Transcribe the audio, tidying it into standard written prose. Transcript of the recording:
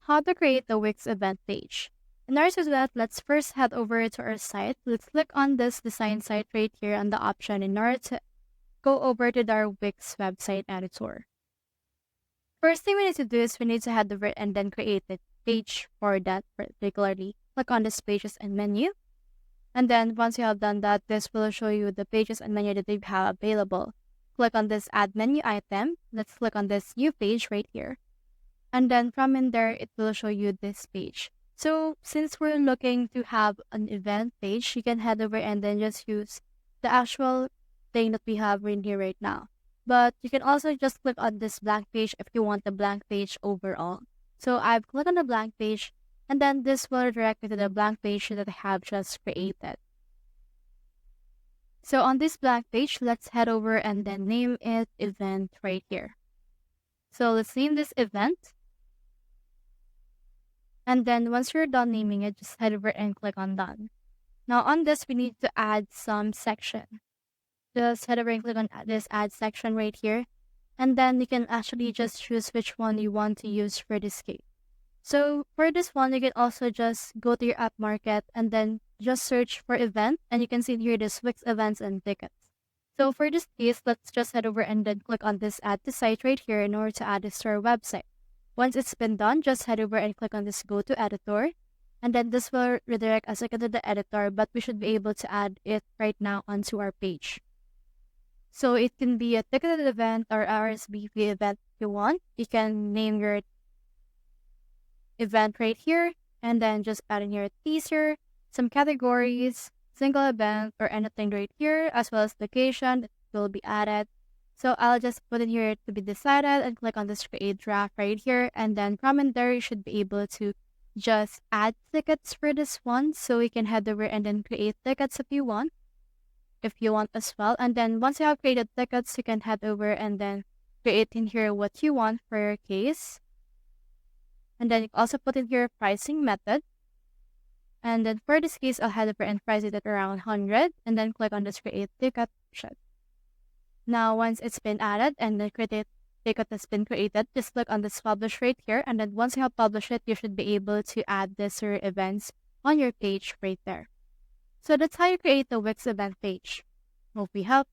how to create the Wix event page. In order to do that, let's first head over to our site. Let's click on this design site right here on the option in order to go over to our Wix website editor. First thing we need to do is we need to head over and then create a page for that particularly. Click on this pages and menu. And then once you have done that, this will show you the pages and menu that you have available. Click on this add menu item. Let's click on this new page right here. And then from in there, it will show you this page. So since we're looking to have an event page, you can head over and then just use the actual thing that we have in here right now. But you can also just click on this blank page if you want the blank page overall. So I've clicked on the blank page, and then this will redirect me to the blank page that I have just created. So on this blank page, let's head over and then name it event right here. So let's name this event. And then once you're done naming it, just head over and click on done. Now on this, we need to add some section. Just head over and click on this add section right here. And then you can actually just choose which one you want to use for this case. So for this one, you can also just go to your app market and then just search for event. And you can see here this Wix events and tickets. So for this case, let's just head over and then click on this add to site right here in order to add this to our website. Once it's been done, just head over and click on this go to editor. And then this will redirect us again to the editor, but we should be able to add it right now onto our page. So it can be a ticketed event or RSVP event if you want. You can name your event right here and then just add in your teaser, some categories, single event, or anything right here, as well as location that will be added. So I'll just put in here to be decided and click on this create draft right here. And then from in there, you should be able to just add tickets for this one. So we can head over and then create tickets if you want as well. And then once you have created tickets, you can head over and then create in here what you want for your case. And then you also put in here pricing method. And then for this case, I'll head over and price it at around 100 and then click on this create ticket option. Now, once it's been added and the create ticket has been created, just click on this publish right here. And then once you have published it, you should be able to add this or events on your page right there. So that's how you create the Wix event page. Hope we helped.